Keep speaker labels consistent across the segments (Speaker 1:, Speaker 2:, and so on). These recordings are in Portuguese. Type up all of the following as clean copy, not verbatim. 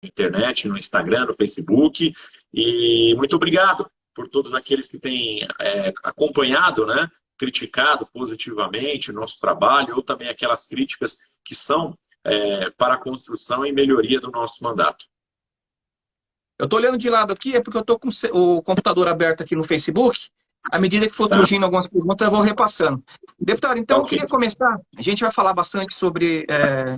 Speaker 1: internet, no Instagram, no Facebook. E muito obrigado por todos aqueles que têm acompanhado, né, criticado positivamente o nosso trabalho, ou também aquelas críticas que são para a construção e melhoria do nosso mandato.
Speaker 2: Eu estou olhando de lado aqui, é porque eu estou com o computador aberto aqui no Facebook. À medida que for
Speaker 1: Tá?
Speaker 2: surgindo algumas perguntas, eu vou repassando. Deputado,
Speaker 1: Tá
Speaker 2: então eu
Speaker 1: ok.
Speaker 2: queria começar. A gente vai falar bastante sobre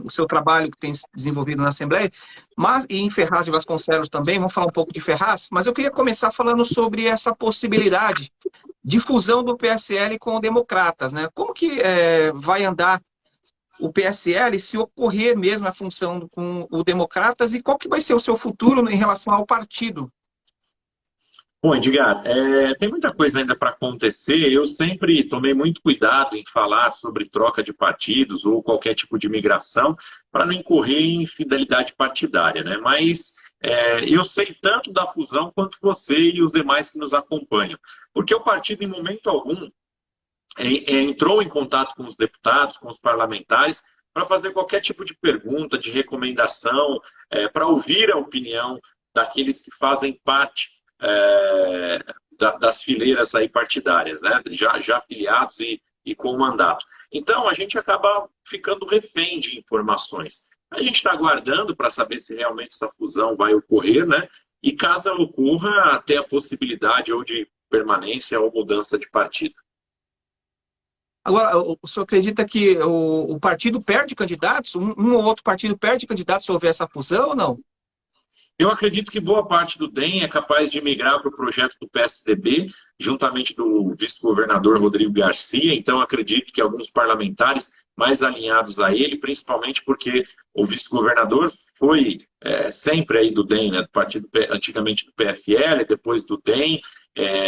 Speaker 2: o seu trabalho que tem se desenvolvido na Assembleia, mas e em Ferraz de Vasconcelos também, vamos falar um pouco de Ferraz, mas eu queria começar falando sobre essa possibilidade de fusão do PSL com o Democratas, né? Como que vai andar o PSL se ocorrer mesmo a função com o Democratas e qual que vai ser o seu futuro em relação ao partido?
Speaker 1: Bom, Edgar, tem muita coisa ainda para acontecer. Eu sempre tomei muito cuidado em falar sobre troca de partidos ou qualquer tipo de migração para não incorrer em infidelidade partidária, né? Mas eu sei tanto da fusão quanto você e os demais que nos acompanham, porque o partido, em momento algum, entrou em contato com os deputados, com os parlamentares, para fazer qualquer tipo de pergunta, de recomendação, para ouvir a opinião daqueles que fazem parte das fileiras aí partidárias, né? Já afiliados e com mandato. Então, a gente acaba ficando refém de informações. A gente está aguardando para saber se realmente essa fusão vai ocorrer, né? E caso ela ocorra, ter a possibilidade ou de permanência ou mudança de partido.
Speaker 2: Agora, o senhor acredita que o partido perde candidatos? Um ou outro partido perde candidatos se houver essa fusão ou não?
Speaker 1: Eu acredito que boa parte do DEM é capaz de migrar para o projeto do PSDB, juntamente do vice-governador Rodrigo Garcia. Então, acredito que alguns parlamentares mais alinhados a ele, principalmente porque o vice-governador foi sempre aí do DEM, né, do partido antigamente do PFL, depois do DEM,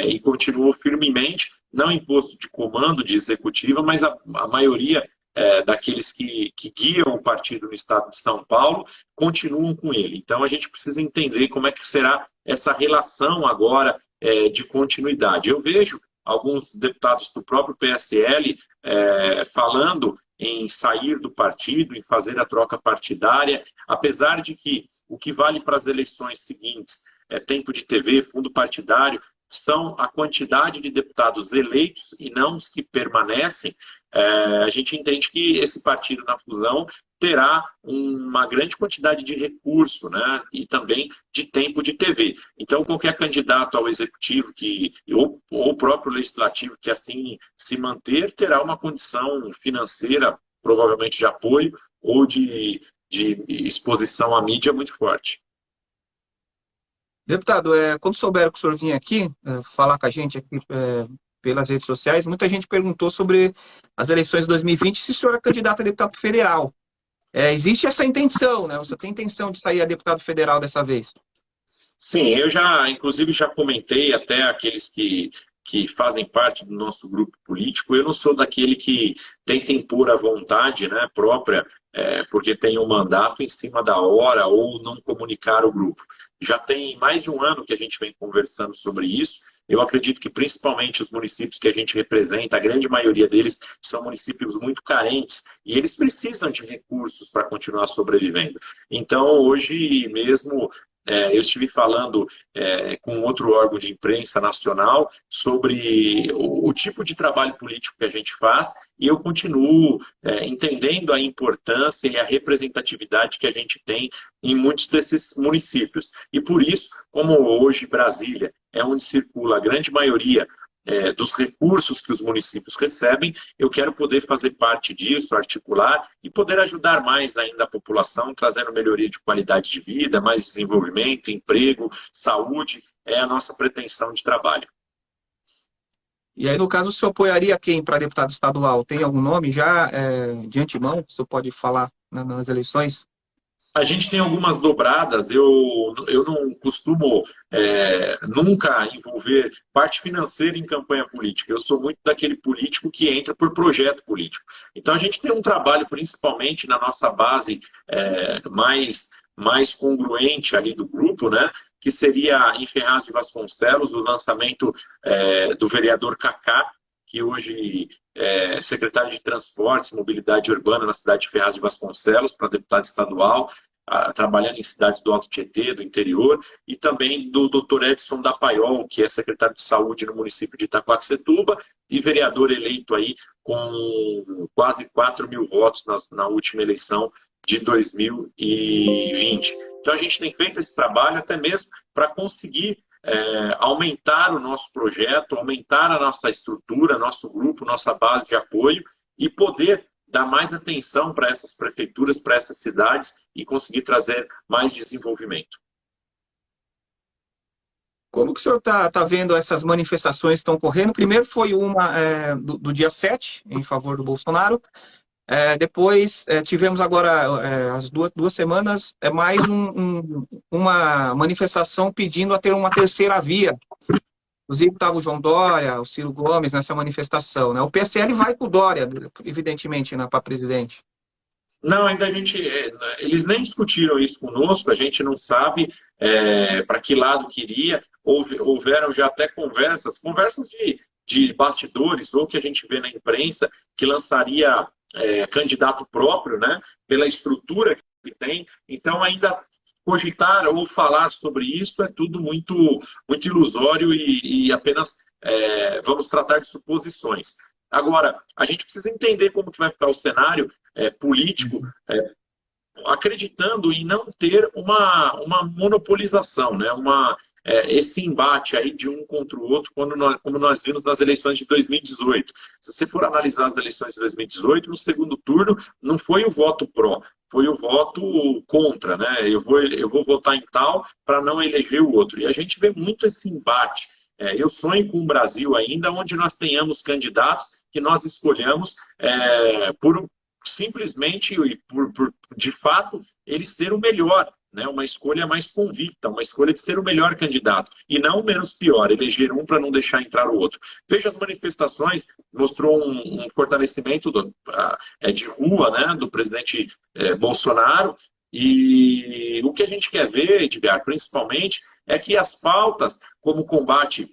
Speaker 1: e continuou firmemente, não em posto de comando, de executiva, mas a maioria daqueles que guiam o partido no estado de São Paulo continuam com ele. Então a gente precisa entender como é que será essa relação agora de continuidade. Eu vejo alguns deputados do próprio PSL falando em sair do partido, em fazer a troca partidária, apesar de que o que vale para as eleições seguintes tempo de TV, fundo partidário, são a quantidade de deputados eleitos e não os que permanecem. A gente entende que esse partido na fusão terá uma grande quantidade de recurso, né, e também de tempo de TV. Então, qualquer candidato ao executivo ou o próprio legislativo que assim se manter, terá uma condição financeira, provavelmente de apoio ou de exposição à mídia muito forte.
Speaker 2: Deputado, quando souberam que o senhor vinha aqui falar com a gente aqui pelas redes sociais, muita gente perguntou sobre as eleições de 2020, se o senhor é candidato a deputado federal. Existe essa intenção, né? Você tem intenção de sair a deputado federal dessa vez?
Speaker 1: Sim, inclusive, já comentei até aqueles que fazem parte do nosso grupo político. Eu não sou daquele que tenta impor a vontade, né, própria, porque tem um mandato em cima da hora ou não comunicar o grupo. Já tem mais de um ano que a gente vem conversando sobre isso. Eu acredito que principalmente os municípios que a gente representa, a grande maioria deles são municípios muito carentes e eles precisam de recursos para continuar sobrevivendo. Então, hoje mesmo, eu estive falando com outro órgão de imprensa nacional sobre o tipo de trabalho político que a gente faz e eu continuo entendendo a importância e a representatividade que a gente tem em muitos desses municípios. E por isso, como hoje Brasília é onde circula a grande maioria dos recursos que os municípios recebem, eu quero poder fazer parte disso, articular e poder ajudar mais ainda a população, trazendo melhoria de qualidade de vida, mais desenvolvimento, emprego, saúde, é a nossa pretensão de trabalho.
Speaker 2: E aí, no caso, o senhor apoiaria quem para deputado estadual? Tem algum nome já de antemão? O senhor pode falar nas eleições?
Speaker 1: A gente tem algumas dobradas, eu não costumo nunca envolver parte financeira em campanha política. Eu sou muito daquele político que entra por projeto político. Então a gente tem um trabalho principalmente na nossa base mais congruente ali do grupo, né? Que seria em Ferraz de Vasconcelos, o lançamento do vereador Cacá, que hoje é secretário de Transportes e Mobilidade Urbana na cidade de Ferraz de Vasconcelos, para deputado estadual. trabalhando em cidades do Alto Tietê, do interior, e também do Dr. Edson da Paiol, que é secretário de Saúde no município de Itaquaquecetuba, e vereador eleito aí com quase 4 mil votos na última eleição de 2020. Então, a gente tem feito esse trabalho até mesmo para conseguir aumentar o nosso projeto, aumentar a nossa estrutura, nosso grupo, nossa base de apoio e poder dar mais atenção para essas prefeituras, para essas cidades e conseguir trazer mais desenvolvimento.
Speaker 2: Como que o senhor está vendo essas manifestações que estão ocorrendo? Primeiro foi uma do dia 7, em favor do Bolsonaro. Depois tivemos agora, as duas semanas, mais uma manifestação pedindo a ter uma terceira via. Inclusive estava o João Dória, o Ciro Gomes nessa manifestação, né? O PSL vai com o Dória, evidentemente, né, para presidente.
Speaker 1: Não, ainda eles nem discutiram isso conosco, a gente não sabe para que lado que iria. Houveram já até conversas de bastidores, ou que a gente vê na imprensa, que lançaria candidato próprio, né, pela estrutura que tem. Então, ainda cogitar ou falar sobre isso é tudo muito, muito ilusório e apenas vamos tratar de suposições. Agora, a gente precisa entender como que vai ficar o cenário político, acreditando em não ter uma monopolização, né? Esse embate aí de um contra o outro, como nós vimos nas eleições de 2018. Se você for analisar as eleições de 2018, no segundo turno, não foi o voto pró, foi o voto contra, né? Eu vou votar em tal para não eleger o outro. E a gente vê muito esse embate. Eu sonho com um Brasil ainda onde nós tenhamos candidatos que nós escolhamos simplesmente, de fato, eles ser o melhor, né? Uma escolha mais convicta, uma escolha de ser o melhor candidato, e não o menos pior, eleger um para não deixar entrar o outro. Veja as manifestações, mostrou um fortalecimento de rua, né, do presidente Bolsonaro, e o que a gente quer ver, Edgar, principalmente, é que as pautas, como combate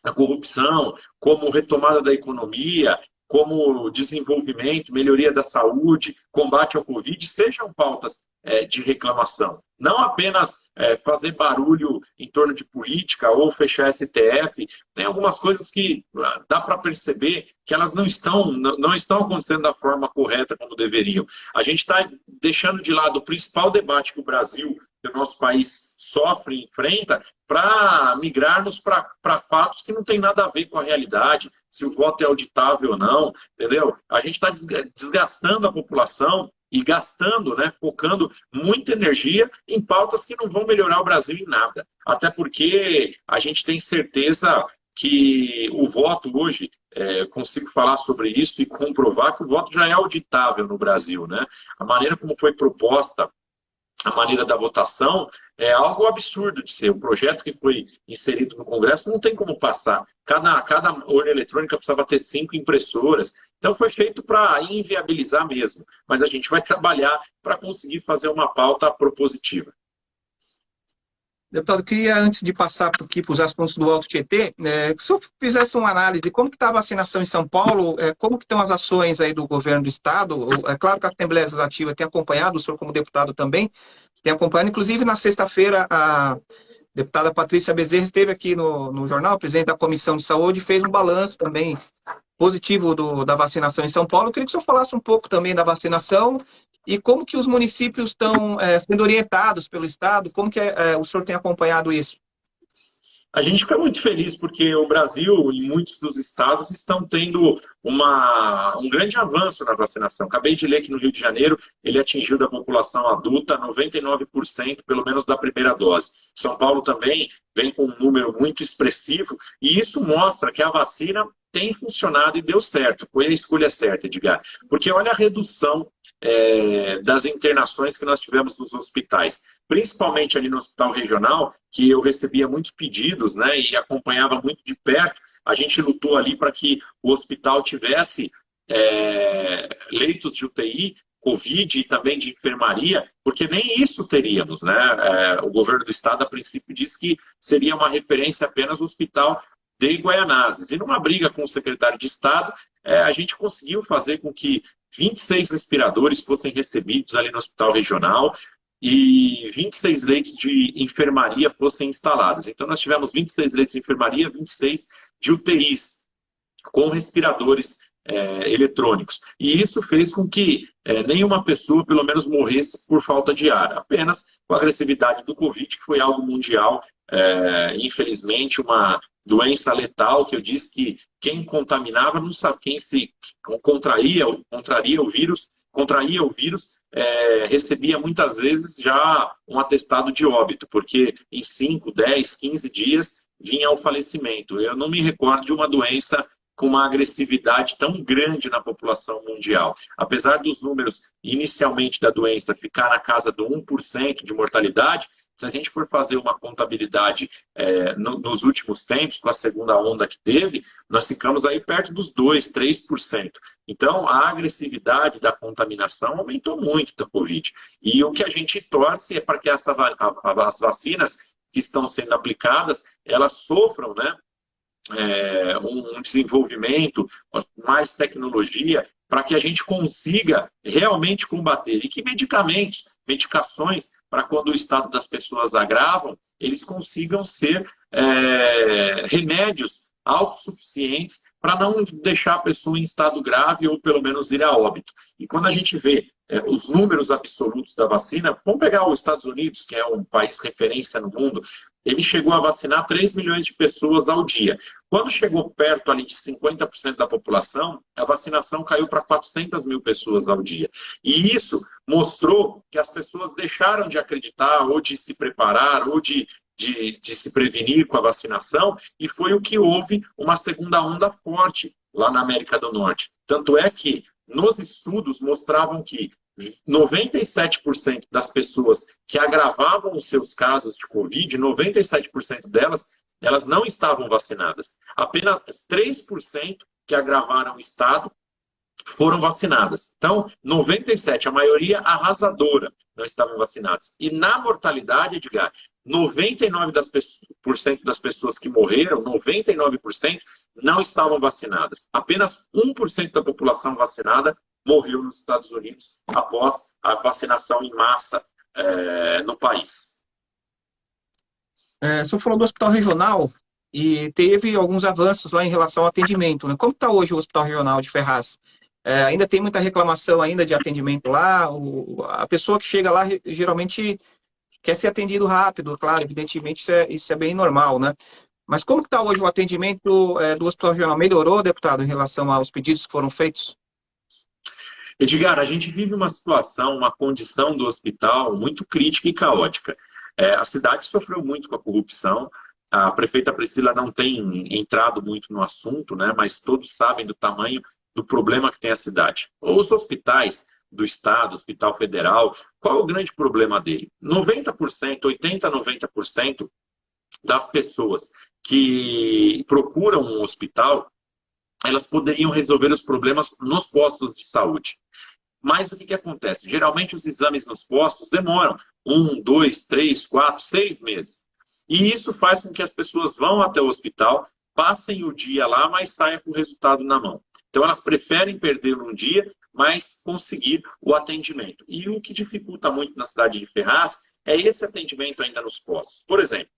Speaker 1: à corrupção, como retomada da economia, como desenvolvimento, melhoria da saúde, combate ao Covid, sejam pautas de reclamação. Não apenas fazer barulho em torno de política ou fechar STF. Tem algumas coisas que dá para perceber que elas não estão acontecendo da forma correta como deveriam. A gente está deixando de lado o principal debate que o Brasil, que o nosso país sofre e enfrenta, para migrarmos para fatos que não tem nada a ver com a realidade, se o voto é auditável ou não, entendeu? A gente está desgastando a população e gastando, né, focando muita energia em pautas que não vão melhorar o Brasil em nada. Até porque a gente tem certeza que o voto hoje, consigo falar sobre isso e comprovar que o voto já é auditável no Brasil, né? A maneira como foi proposta a maneira da votação é algo absurdo de ser. O projeto que foi inserido no Congresso não tem como passar. Cada urna eletrônica precisava ter 5 impressoras. Então foi feito para inviabilizar mesmo. Mas a gente vai trabalhar para conseguir fazer uma pauta propositiva.
Speaker 2: Deputado, eu queria, antes de passar aqui para os assuntos do Alto Tietê, que o senhor fizesse uma análise de como está a vacinação em São Paulo, como que estão as ações aí do governo do Estado. É claro que a Assembleia Legislativa tem acompanhado, o senhor como deputado também tem acompanhado. Inclusive, na sexta-feira, a deputada Patrícia Bezerra esteve aqui no jornal, presidente da Comissão de Saúde, e fez um balanço também positivo da vacinação em São Paulo. Eu queria que o senhor falasse um pouco também da vacinação e como que os municípios estão sendo orientados pelo Estado, como que o senhor tem acompanhado isso?
Speaker 1: A gente fica muito feliz porque o Brasil e muitos dos estados estão tendo um grande avanço na vacinação. Acabei de ler que no Rio de Janeiro ele atingiu da população adulta 99%, pelo menos da primeira dose. São Paulo também vem com um número muito expressivo e isso mostra que a vacina tem funcionado e deu certo. Foi a escolha certa, Edgar. Porque olha a redução das internações que nós tivemos nos hospitais, principalmente ali no hospital regional, que eu recebia muitos pedidos, né, e acompanhava muito de perto. A gente lutou ali para que o hospital tivesse leitos de UTI, Covid e também de enfermaria, porque nem isso teríamos, né? O governo do estado, a princípio, disse que seria uma referência apenas o hospital de Guaianazes. E numa briga com o secretário de Estado, a gente conseguiu fazer com que 26 respiradores fossem recebidos ali no hospital regional. e 26 leitos de enfermaria fossem instalados. Então, nós tivemos 26 leitos de enfermaria, 26 de UTIs, com respiradores eletrônicos. E isso fez com que nenhuma pessoa, pelo menos, morresse por falta de ar, apenas com a agressividade do Covid, que foi algo mundial, infelizmente, uma doença letal, que eu disse que quem contaminava não sabe, quem se contraía o vírus, recebia muitas vezes já um atestado de óbito, porque em 5, 10, 15 dias vinha ao falecimento. Eu não me recordo de uma doença com uma agressividade tão grande na população mundial. Apesar dos números inicialmente da doença ficar na casa do 1% de mortalidade, se a gente for fazer uma contabilidade nos últimos tempos, com a segunda onda que teve, nós ficamos aí perto dos 2%, 3%. Então, a agressividade da contaminação aumentou muito da Covid. E o que a gente torce é para que as vacinas que estão sendo aplicadas, elas sofram, né, um desenvolvimento, mais tecnologia, para que a gente consiga realmente combater. E que medicações, para quando o estado das pessoas agravam, eles consigam ser remédios autossuficientes para não deixar a pessoa em estado grave ou pelo menos ir a óbito. E quando a gente vê os números absolutos da vacina, vamos pegar os Estados Unidos, que é um país referência no mundo, ele chegou a vacinar 3 milhões de pessoas ao dia. Quando chegou perto ali de 50% da população, a vacinação caiu para 400 mil pessoas ao dia. E isso mostrou que as pessoas deixaram de acreditar ou de se preparar ou de se prevenir com a vacinação, e foi o que houve uma segunda onda forte lá na América do Norte. Tanto é que nos estudos mostravam que 97% das pessoas que agravavam os seus casos de Covid, 97% delas, elas não estavam vacinadas. Apenas 3% que agravaram o estado foram vacinadas. Então, 97%, a maioria arrasadora, não estavam vacinadas. E na mortalidade, Edgar, 99% das pessoas que morreram, 99%, não estavam vacinadas. Apenas 1% da população vacinada morreu nos Estados Unidos após a vacinação em massa no país.
Speaker 2: O senhor falou do hospital regional e teve alguns avanços lá em relação ao atendimento, né? Como está hoje o hospital regional de Ferraz? Ainda tem muita reclamação ainda de atendimento lá? A pessoa que chega lá geralmente quer ser atendido rápido, claro, evidentemente isso é bem normal, né? Mas como está hoje o atendimento do hospital regional? Melhorou, deputado, em relação aos pedidos que foram feitos?
Speaker 1: Edgar, a gente vive uma situação, uma condição do hospital muito crítica e caótica. A cidade sofreu muito com a corrupção. A prefeita Priscila não tem entrado muito no assunto, né? Mas todos sabem do tamanho do problema que tem a cidade. Os hospitais do Estado, Hospital Federal, qual é o grande problema dele? 90%, 80%, 90% das pessoas que procuram um hospital, elas poderiam resolver os problemas nos postos de saúde. Mas o que acontece? Geralmente os exames nos postos demoram 1, 2, 3, 4, 6 meses. E isso faz com que as pessoas vão até o hospital, passem o dia lá, mas saiam com o resultado na mão. Então elas preferem perder um dia, mas conseguir o atendimento. E o que dificulta muito na cidade de Ferraz é esse atendimento ainda nos postos. Por exemplo,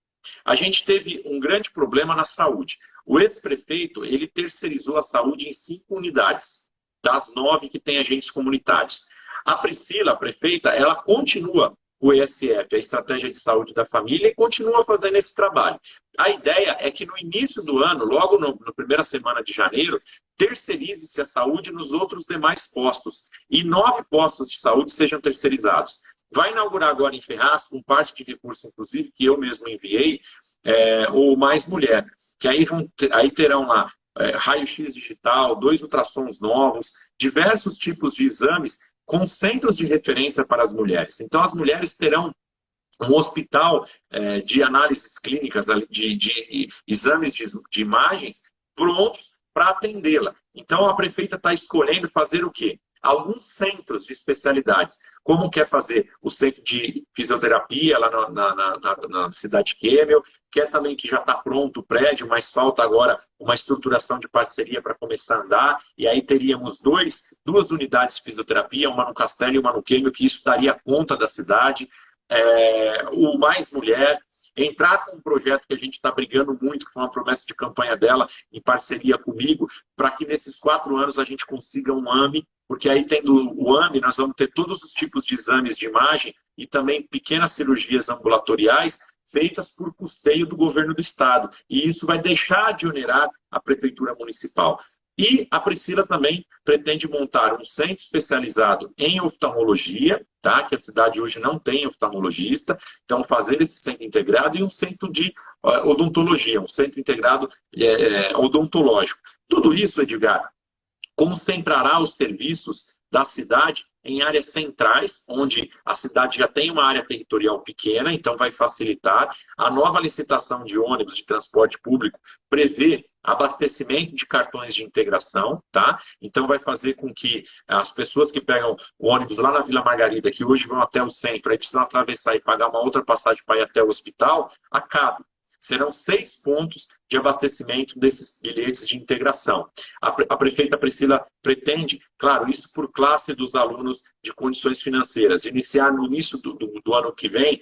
Speaker 1: a gente teve um grande problema na saúde. O ex-prefeito, ele terceirizou a saúde em 5 unidades, das 9 que tem agentes comunitários. A Priscila, a prefeita, ela continua o ESF, a Estratégia de Saúde da Família, e continua fazendo esse trabalho. A ideia é que no início do ano, logo na primeira semana de janeiro, terceirize-se a saúde nos outros demais postos, e 9 postos de saúde sejam terceirizados. Vai inaugurar agora em Ferraz, com parte de recurso, inclusive, que eu mesmo enviei, o Mais Mulher, que aí terão lá raio-x digital, 2 ultrassons novos, diversos tipos de exames com centros de referência para as mulheres. Então, as mulheres terão um hospital de análises clínicas, de exames de imagens prontos para atendê-la. Então, a prefeita está escolhendo fazer o quê? Alguns centros de especialidades, como quer fazer o centro de fisioterapia lá na cidade de Kemmel, quer também que já está pronto o prédio, mas falta agora uma estruturação de parceria para começar a andar, e aí teríamos 2 unidades de fisioterapia, uma no Castelo e uma no Kemmel, que isso daria conta da cidade. o Mais Mulher, entrar com um projeto que a gente está brigando muito, que foi uma promessa de campanha dela, em parceria comigo, para que nesses 4 anos a gente consiga um AME, porque aí tendo o AME, nós vamos ter todos os tipos de exames de imagem e também pequenas cirurgias ambulatoriais feitas por custeio do governo do estado. E isso vai deixar de onerar a prefeitura municipal. E a Priscila também pretende montar um centro especializado em oftalmologia, tá? Que a cidade hoje não tem oftalmologista, então fazer esse centro integrado e um centro de odontologia, um centro integrado odontológico. Tudo isso, Edgar, concentrará os serviços da cidade em áreas centrais, onde a cidade já tem uma área territorial pequena, então vai facilitar. A nova licitação de ônibus de transporte público prevê abastecimento de cartões de integração, tá? Então vai fazer com que as pessoas que pegam o ônibus lá na Vila Margarida, que hoje vão até o centro, aí precisam atravessar e pagar uma outra passagem para ir até o hospital, acabe. Serão 6 pontos de abastecimento desses bilhetes de integração. A prefeita Priscila pretende, claro, isso por classe dos alunos de condições financeiras, iniciar no início do ano que vem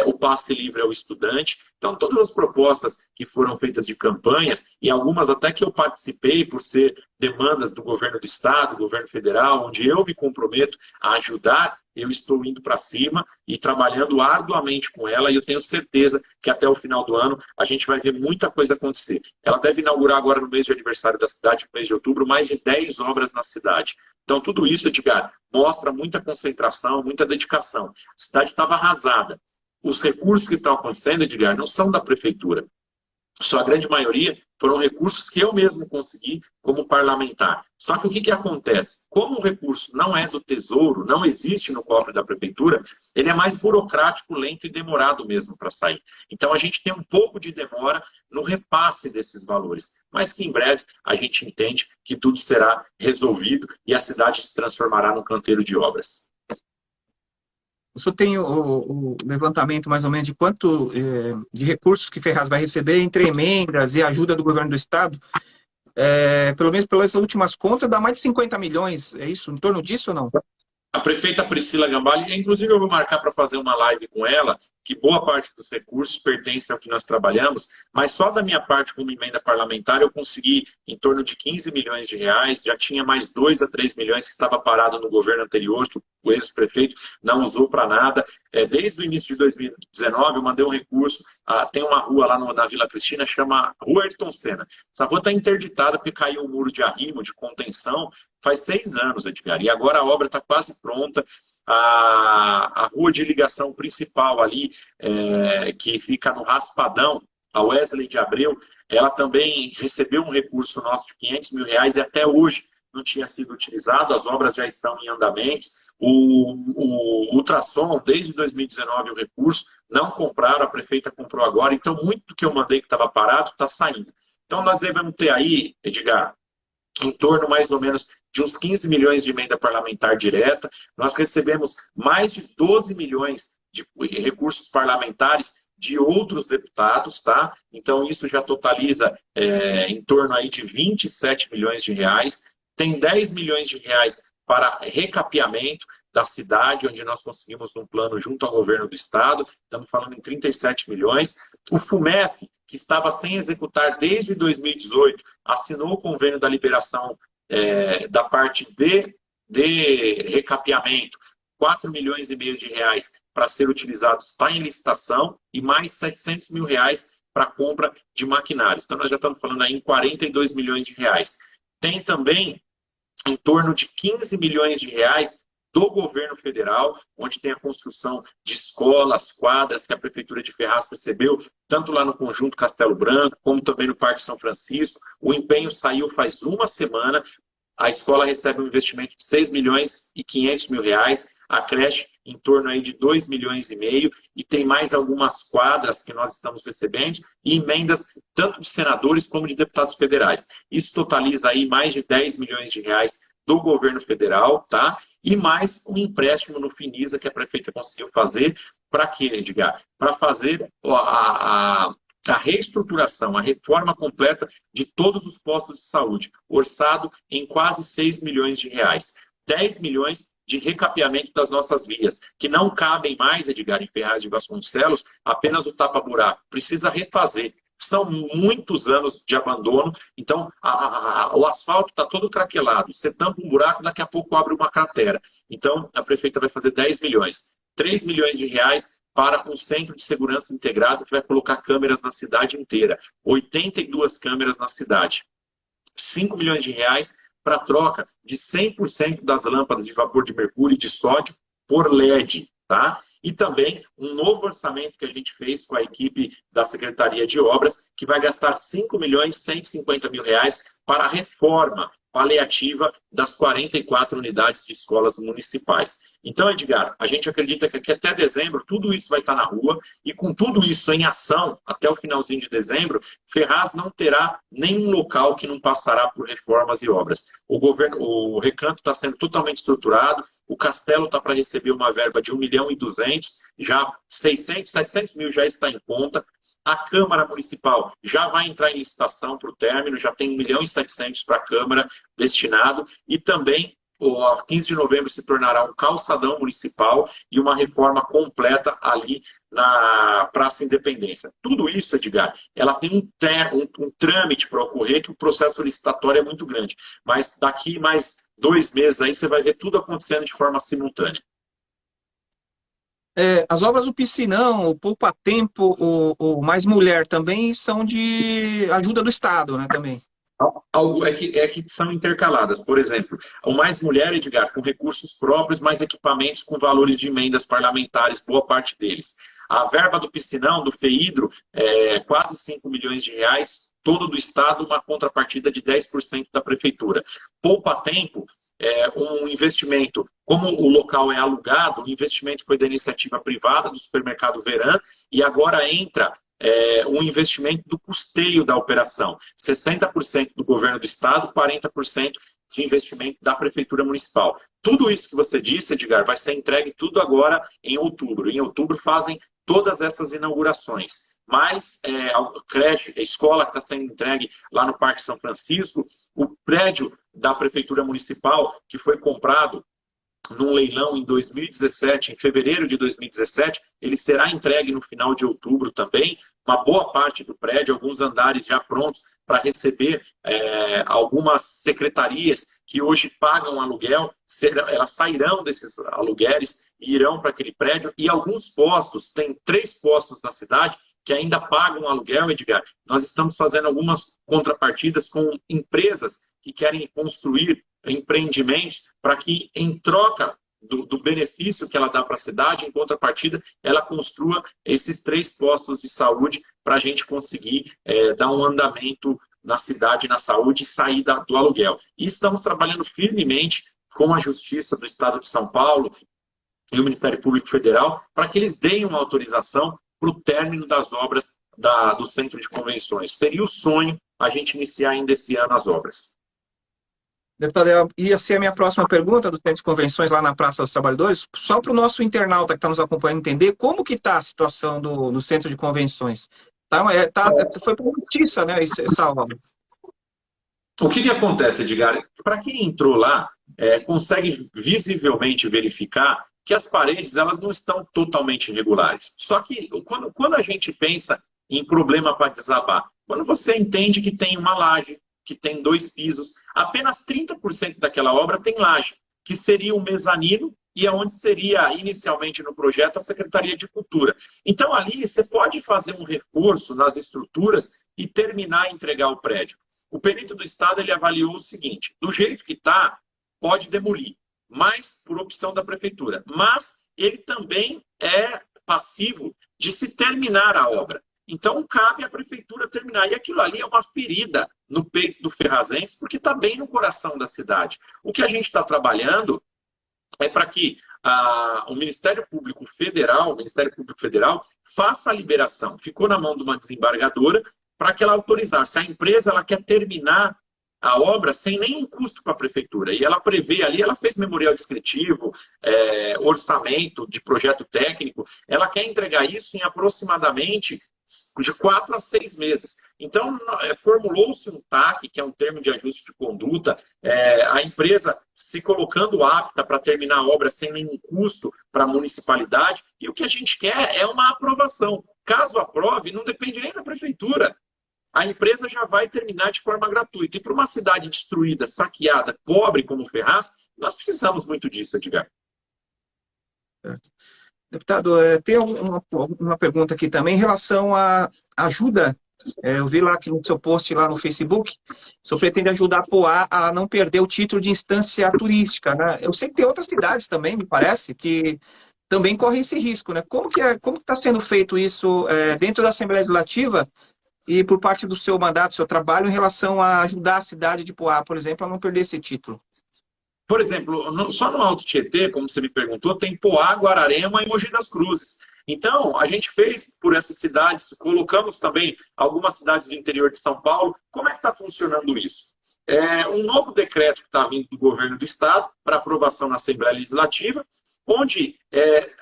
Speaker 1: o passe livre ao estudante. Então, todas as propostas que foram feitas de campanhas, e algumas até que eu participei por ser demandas do governo do estado, do governo federal, onde eu me comprometo a ajudar, eu estou indo para cima e trabalhando arduamente com ela, e eu tenho certeza que até o final do ano a gente vai ver muita coisa acontecer. Ela deve inaugurar agora no mês de aniversário da cidade, no mês de outubro, mais de 10 obras na cidade. Então, tudo isso, Edgar, mostra muita concentração, muita dedicação. A cidade estava arrasada. Os recursos que estão acontecendo, Edgar, não são da prefeitura. Sua grande maioria foram recursos que eu mesmo consegui como parlamentar. Só que o que acontece? Como o recurso não é do Tesouro, não existe no cofre da prefeitura, ele é mais burocrático, lento e demorado mesmo para sair. Então a gente tem um pouco de demora no repasse desses valores, mas que em breve a gente entende que tudo será resolvido e a cidade se transformará num canteiro de obras.
Speaker 2: O senhor tem o levantamento, mais ou menos, de quanto de recursos que Ferraz vai receber entre emendas e ajuda do governo do estado? Pelo menos pelas últimas contas, dá mais de 50 milhões, é isso? Em torno disso ou não?
Speaker 1: A prefeita Priscila Gambale, inclusive eu vou marcar para fazer uma live com ela, que boa parte dos recursos pertence ao que nós trabalhamos, mas só da minha parte como emenda parlamentar eu consegui em torno de 15 milhões de reais, já tinha mais 2 a 3 milhões que estava parado no governo anterior, que o ex-prefeito não usou para nada. Desde o início de 2019 eu mandei um recurso, tem uma rua lá na Vila Cristina, chama Rua Ayrton Senna. Essa rua está interditada porque caiu um muro de arrimo, de contenção, faz 6 anos, Edgar, e agora a obra está quase pronta. A rua de ligação principal ali, que fica no Raspadão, a Wesley de Abreu, ela também recebeu um recurso nosso de 500 mil reais e até hoje não tinha sido utilizado, as obras já estão em andamento. O ultrassom, desde 2019, o recurso, não compraram, a prefeita comprou agora, então muito do que eu mandei que estava parado está saindo. Então nós devemos ter aí, Edgar, em torno mais ou menos de uns 15 milhões de emenda parlamentar direta. Nós recebemos mais de 12 milhões de recursos parlamentares de outros deputados, tá? Então isso já totaliza em torno aí de 27 milhões de reais. Tem 10 milhões de reais para recapeamento da cidade, onde nós conseguimos um plano junto ao governo do estado, estamos falando em 37 milhões. O FUMEF, que estava sem executar desde 2018, assinou o convênio da liberação da parte de recapeamento, 4 milhões e meio de reais para ser utilizado, está em licitação, e mais 700 mil reais para compra de maquinários. Então nós já estamos falando aí em 42 milhões de reais. Tem também em torno de 15 milhões de reais do governo federal, onde tem a construção de escolas, quadras que a Prefeitura de Ferraz recebeu, tanto lá no Conjunto Castelo Branco, como também no Parque São Francisco. O empenho saiu faz uma semana, a escola recebe um investimento de 6 milhões e 500 mil reais, a creche em torno aí de 2 milhões e meio, e tem mais algumas quadras que nós estamos recebendo, e emendas tanto de senadores como de deputados federais. Isso totaliza aí mais de 10 milhões de reais do governo federal, tá? E mais um empréstimo no Finisa que a prefeita conseguiu fazer. Para quê, Edgar? Para fazer a reestruturação, a reforma completa de todos os postos de saúde, orçado em quase 6 milhões de reais. 10 milhões de recapeamento das nossas vias, que não cabem mais, Edgar, em Ferraz de Vasconcelos, apenas o tapa-buraco. Precisa refazer. São muitos anos de abandono, então o asfalto está todo craquelado. Você tampa um buraco, daqui a pouco abre uma cratera. Então, a prefeita vai fazer 10 milhões. 3 milhões de reais para um centro de segurança integrado que vai colocar câmeras na cidade inteira. 82 câmeras na cidade. 5 milhões de reais para troca de 100% das lâmpadas de vapor de mercúrio e de sódio por LED, tá? E também um novo orçamento que a gente fez com a equipe da Secretaria de Obras, que vai gastar 5 milhões e 150 mil reais para a reforma paliativa das 44 unidades de escolas municipais. Então, Edgar, a gente acredita que até dezembro tudo isso vai estar na rua e com tudo isso em ação, até o finalzinho de dezembro, Ferraz não terá nenhum local que não passará por reformas e obras. O recanto está sendo totalmente estruturado, o Castelo está para receber uma verba de 1.200.000, já 600, 700 mil já está em conta. A Câmara Municipal já vai entrar em licitação para o término, já tem 1.700.000 para a Câmara destinado, e também, a 15 de novembro, se tornará um calçadão municipal e uma reforma completa ali na Praça Independência. Tudo isso, Edgar, ela tem um trâmite para ocorrer, que o processo licitatório é muito grande, mas daqui mais 2 meses aí você vai ver tudo acontecendo de forma simultânea.
Speaker 2: As obras do Piscinão, o Poupa Tempo, o Mais Mulher também são de ajuda do Estado, né, também.
Speaker 1: É que são intercaladas. Por exemplo, o Mais Mulher, Edgar, com recursos próprios, mais equipamentos com valores de emendas parlamentares, boa parte deles. A verba do Piscinão, do FEIDRO, quase 5 milhões de reais, todo do Estado, uma contrapartida de 10% da Prefeitura. Poupa Tempo, um investimento, como o local é alugado, o investimento foi da iniciativa privada, do supermercado Verã, e agora entra um investimento do custeio da operação. 60% do governo do Estado, 40% de investimento da Prefeitura Municipal. Tudo isso que você disse, Edgar, vai ser entregue tudo agora em outubro. Em outubro fazem todas essas inaugurações. Mas a creche, a escola que está sendo entregue lá no Parque São Francisco, o prédio da Prefeitura Municipal, que foi comprado num leilão em 2017, em fevereiro de 2017, ele será entregue no final de outubro também. Uma boa parte do prédio, alguns andares já prontos para receber algumas secretarias que hoje pagam aluguel, elas sairão desses aluguéis e irão para aquele prédio. E alguns postos, tem 3 postos na cidade, que ainda pagam aluguel, Edgar. Nós estamos fazendo algumas contrapartidas com empresas que querem construir empreendimentos para que, em troca do benefício que ela dá para a cidade, em contrapartida, ela construa esses 3 postos de saúde para a gente conseguir dar um andamento na cidade, na saúde e sair do aluguel. E estamos trabalhando firmemente com a Justiça do Estado de São Paulo e o Ministério Público Federal para que eles deem uma autorização para o término das obras do Centro de Convenções. Seria o sonho a gente iniciar ainda esse ano as obras.
Speaker 2: Deputado, ia ser a minha próxima pergunta do Centro de Convenções lá na Praça dos Trabalhadores, só para o nosso internauta que está nos acompanhando entender como que está a situação no Centro de Convenções. Foi para a justiça, né, essa obra.
Speaker 1: O que acontece, Edgar? Para quem entrou lá, consegue visivelmente verificar que as paredes elas não estão totalmente irregulares. Só que quando a gente pensa em problema para desabar, quando você entende que tem uma laje, que tem 2 pisos, apenas 30% daquela obra tem laje, que seria um mezanino e onde seria inicialmente no projeto a Secretaria de Cultura. Então ali você pode fazer um reforço nas estruturas e terminar e entregar o prédio. O perito do Estado ele avaliou o seguinte: do jeito que está, pode demolir, mas por opção da Prefeitura. Mas ele também é passivo de se terminar a obra. Então, cabe à Prefeitura terminar. E aquilo ali é uma ferida no peito do ferrazense, porque está bem no coração da cidade. O que a gente está trabalhando é para que o Ministério Público Federal, faça a liberação. Ficou na mão de uma desembargadora para que ela autorizasse. A empresa ela quer terminar a obra sem nenhum custo para a Prefeitura. E ela prevê ali, ela fez memorial descritivo, orçamento de projeto técnico, ela quer entregar isso em aproximadamente de 4 a 6 meses. Então, formulou-se um TAC, que é um termo de ajuste de conduta, a empresa se colocando apta para terminar a obra sem nenhum custo para a municipalidade, e o que a gente quer é uma aprovação. Caso aprove, não depende nem da prefeitura. A empresa já vai terminar de forma gratuita. E para uma cidade destruída, saqueada, pobre como Ferraz, nós precisamos muito disso, Edgar.
Speaker 2: Certo. Deputado, tem uma pergunta aqui também em relação à ajuda. Eu vi lá que no seu post lá no Facebook, o senhor pretende ajudar a Poá a não perder o título de instância turística, né? Eu sei que tem outras cidades também, me parece, que também correm esse risco, né? Como que está sendo feito isso dentro da Assembleia Legislativa e por parte do seu mandato, do seu trabalho, em relação a ajudar a cidade de Poá, por exemplo, a não perder esse título?
Speaker 1: Por exemplo, só no Alto Tietê, como você me perguntou, tem Poá, Guararema e Mogi das Cruzes. Então, a gente fez por essas cidades, colocamos também algumas cidades do interior de São Paulo. Como é que está funcionando isso? Um novo decreto que está vindo do governo do estado para aprovação na Assembleia Legislativa, onde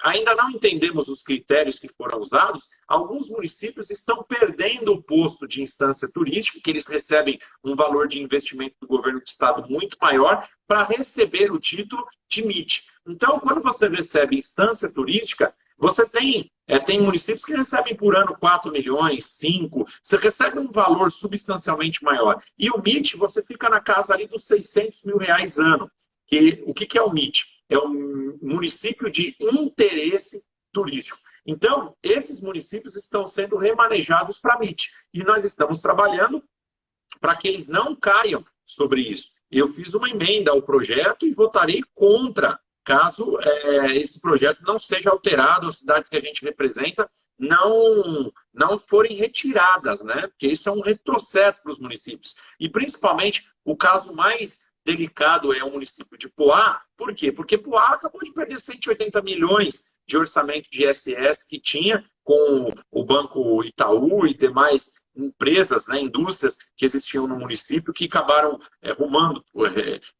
Speaker 1: ainda não entendemos os critérios que foram usados. Alguns municípios estão perdendo o posto de instância turística, que eles recebem um valor de investimento do governo do estado muito maior para receber o título de MIT. Então, quando você recebe instância turística, você tem municípios que recebem por ano 4 milhões, 5, você recebe um valor substancialmente maior. E o MIT, você fica na casa ali dos 600 mil reais ano. O que é o MIT? É um município de interesse turístico. Então, esses municípios estão sendo remanejados para MIT. E nós estamos trabalhando para que eles não caiam sobre isso. Eu fiz uma emenda ao projeto e votarei contra, caso esse projeto não seja alterado, as cidades que a gente representa não forem retiradas, né? Porque isso é um retrocesso para os municípios. E, principalmente, o caso mais delicado é o município de Poá. Por quê? Porque Poá acabou de perder 180 milhões de orçamento de ISS que tinha com o Banco Itaú e demais empresas, né, indústrias que existiam no município que acabaram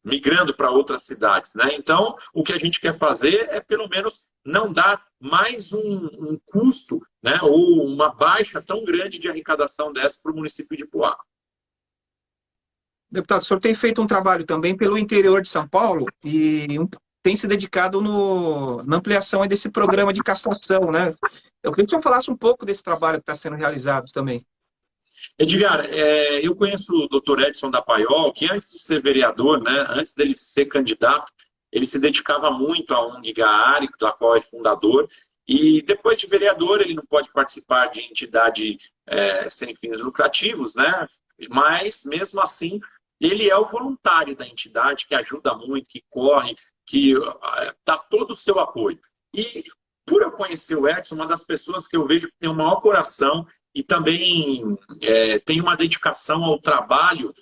Speaker 1: migrando para outras cidades, né? Então, o que a gente quer fazer é, pelo menos, não dar mais um custo, né, ou uma baixa tão grande de arrecadação dessa para o município de Poá.
Speaker 2: Deputado, o senhor tem feito um trabalho também pelo interior de São Paulo e tem se dedicado na ampliação desse programa de castração, né? Eu queria que o senhor falasse um pouco desse trabalho que está sendo realizado também.
Speaker 1: Edgar, eu conheço o Dr. Edson da Paiol, que antes de ser vereador, né, antes dele ser candidato, ele se dedicava muito à ONG Gaari, da qual é fundador, e depois de vereador ele não pode participar de entidade sem fins lucrativos, né? Mas, mesmo assim, ele é o voluntário da entidade, que ajuda muito, que corre, que dá todo o seu apoio. E, por eu conhecer o Edson, uma das pessoas que eu vejo que tem o maior coração e também tem uma dedicação ao trabalho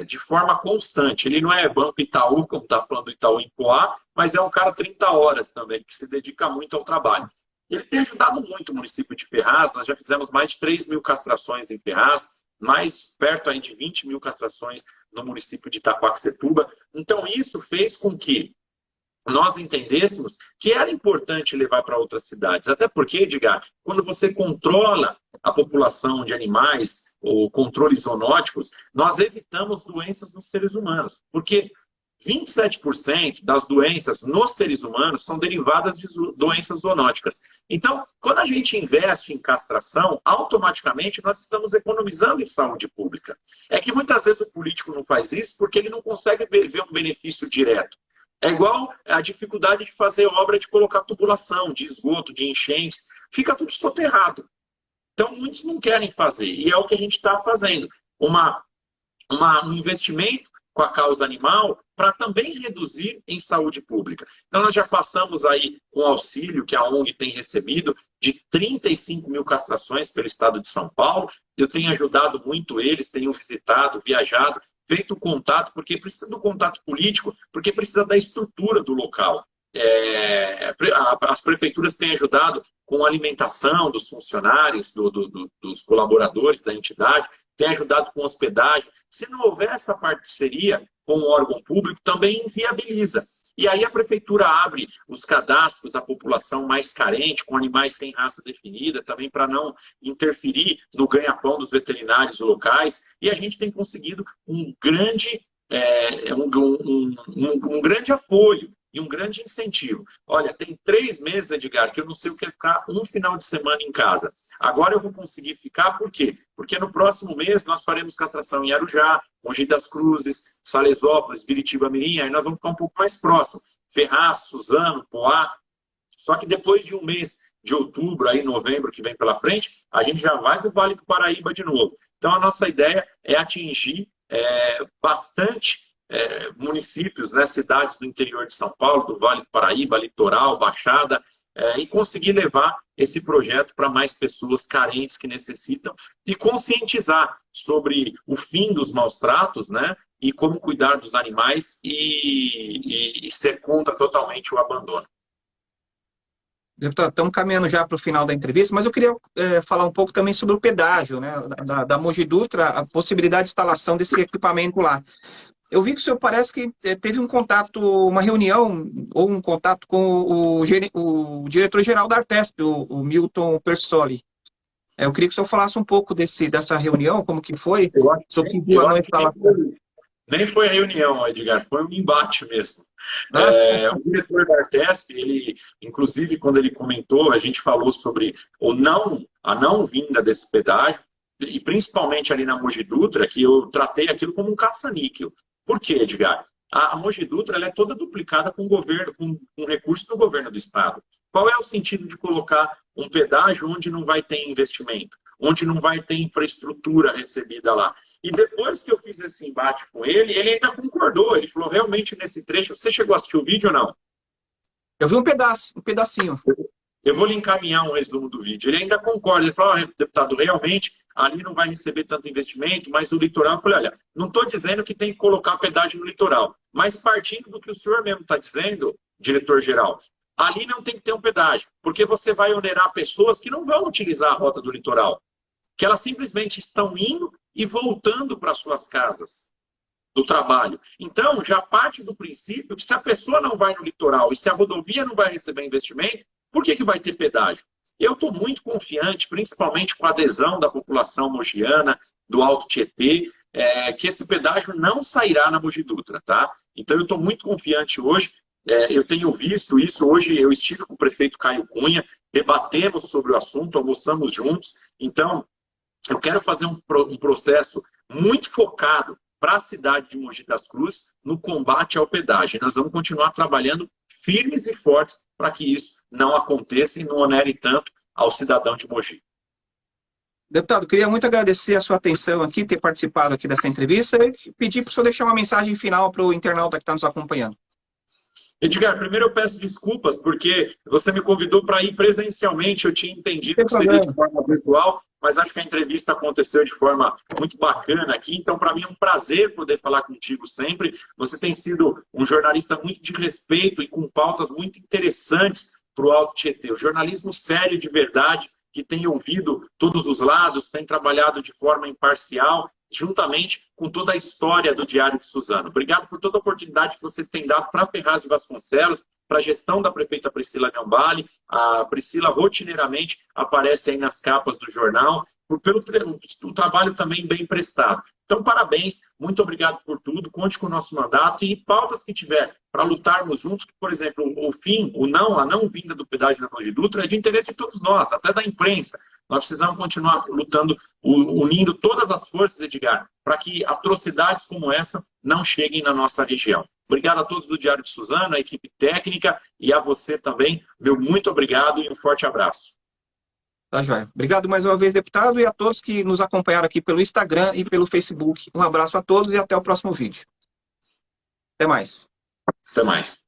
Speaker 1: de forma constante. Ele não é Banco Itaú, como está falando do Itaú em Poá, mas é um cara 30 horas também, que se dedica muito ao trabalho. Ele tem ajudado muito o município de Ferraz. Nós já fizemos mais de 3 mil castrações em Ferraz, mais perto aí de 20 mil castrações no município de Itaquaquecetuba. Então, isso fez com que nós entendêssemos que era importante levar para outras cidades. Até porque, Edgar, quando você controla a população de animais ou controles zoonóticos, nós evitamos doenças nos seres humanos. Porque 27% das doenças nos seres humanos são derivadas de doenças zoonóticas. Então, quando a gente investe em castração, automaticamente nós estamos economizando em saúde pública. É que muitas vezes o político não faz isso porque ele não consegue ver um benefício direto. É igual a dificuldade de fazer obra de colocar tubulação, de esgoto, de enchentes. Fica tudo soterrado. Então, muitos não querem fazer. E é o que a gente está fazendo. Um investimento com a causa animal para também reduzir em saúde pública. Então, nós já passamos aí um auxílio que a ONG tem recebido de 35 mil castrações pelo estado de São Paulo. Eu tenho ajudado muito eles, tenho visitado, viajado, feito contato, porque precisa do contato político, porque precisa da estrutura do local. As prefeituras têm ajudado com a alimentação dos funcionários, dos colaboradores da entidade, têm ajudado com hospedagem. Se não houver essa parceria com o órgão público, também inviabiliza. E aí a prefeitura abre os cadastros da população mais carente, com animais sem raça definida, também para não interferir no ganha-pão dos veterinários locais, e a gente tem conseguido um grande apoio e um grande incentivo. Olha, tem 3 meses, Edgar, que eu não sei o que é ficar um final de semana em casa. Agora eu vou conseguir ficar, por quê? Porque no próximo mês nós faremos castração em Arujá, Mogi das Cruzes, Salesópolis, Biritiba-Mirim, aí nós vamos ficar um pouco mais próximo. Ferraz, Suzano, Poá. Só que depois de um mês de outubro, aí novembro que vem pela frente, a gente já vai para o Vale do Paraíba de novo. Então a nossa ideia é atingir bastante municípios, né, cidades do interior de São Paulo, do Vale do Paraíba, Litoral, Baixada, e conseguir levar esse projeto para mais pessoas carentes que necessitam e conscientizar sobre o fim dos maus tratos, né, e como cuidar dos animais e ser contra totalmente o abandono.
Speaker 2: Deputado, estamos caminhando já para o final da entrevista, mas eu queria falar um pouco também sobre o pedágio, né, da Mogi Dutra, a possibilidade de instalação desse equipamento lá. Eu vi que o senhor parece que teve um contato, uma reunião, ou um contato com o diretor-geral da Artesp, o Milton Persoli. Eu queria que o senhor falasse um pouco dessa reunião, como que foi, sobre o que viu a noite falar.
Speaker 1: Nem foi a reunião, Edgar, foi um embate mesmo. O diretor da Artesp, ele, inclusive, quando ele comentou, a gente falou sobre a não vinda desse pedágio, e principalmente ali na Mogi Dutra, que eu tratei aquilo como um caça-níquel. Por quê, Edgar? A Mogi Dutra ela é toda duplicada com recursos do governo do estado. Qual é o sentido de colocar um pedágio onde não vai ter investimento, onde não vai ter infraestrutura recebida lá? E depois que eu fiz esse embate com ele ainda concordou. Ele falou, realmente, nesse trecho, você chegou a assistir o vídeo ou não?
Speaker 2: Eu vi um pedacinho.
Speaker 1: Eu vou lhe encaminhar um resumo do vídeo. Ele ainda concorda. Ele falou, deputado, realmente, ali não vai receber tanto investimento, mas no litoral, eu falei, olha, não estou dizendo que tem que colocar pedágio no litoral, mas partindo do que o senhor mesmo está dizendo, diretor-geral, ali não tem que ter um pedágio, porque você vai onerar pessoas que não vão utilizar a rota do litoral, que elas simplesmente estão indo e voltando para suas casas do trabalho. Então, já parte do princípio que se a pessoa não vai no litoral e se a rodovia não vai receber investimento, por que vai ter pedágio? Eu estou muito confiante, principalmente com a adesão da população mogiana, do Alto Tietê, que esse pedágio não sairá na Mogi Dutra, tá? Então eu estou muito confiante hoje, eu tenho visto isso, hoje eu estive com o prefeito Caio Cunha, debatemos sobre o assunto, almoçamos juntos, então eu quero fazer um processo muito focado para a cidade de Mogi das Cruzes no combate ao pedágio. Nós vamos continuar trabalhando firmes e fortes para que isso não aconteça e não onere tanto ao cidadão de Mogi.
Speaker 2: Deputado, queria muito agradecer a sua atenção aqui, ter participado aqui dessa entrevista e pedir para o senhor deixar uma mensagem final para o internauta que está nos acompanhando.
Speaker 1: Edgar, primeiro eu peço desculpas, porque você me convidou para ir presencialmente, eu tinha entendido que seria de forma virtual, mas acho que a entrevista aconteceu de forma muito bacana aqui, então para mim é um prazer poder falar contigo sempre. Você tem sido um jornalista muito de respeito e com pautas muito interessantes para o Alto Tietê. O jornalismo sério de verdade, que tem ouvido todos os lados, tem trabalhado de forma imparcial, juntamente com toda a história do Diário de Suzano. Obrigado por toda a oportunidade que você tem dado para Ferraz de Vasconcelos, para a gestão da prefeita Priscila Gambale. A Priscila rotineiramente aparece aí nas capas do jornal, pelo trabalho também bem prestado. Então, parabéns, muito obrigado por tudo, conte com o nosso mandato e pautas que tiver para lutarmos juntos, que, por exemplo, a não vinda do pedágio da Mogi Dutra é de interesse de todos nós, até da imprensa. Nós precisamos continuar lutando, unindo todas as forças, Edgar, para que atrocidades como essa não cheguem na nossa região. Obrigado a todos do Diário de Suzano, a equipe técnica e a você também. Meu muito obrigado e um forte abraço.
Speaker 2: Tá, joia. Obrigado mais uma vez, deputado, e a todos que nos acompanharam aqui pelo Instagram e pelo Facebook. Um abraço a todos e até o próximo vídeo. Até mais.
Speaker 1: Até mais.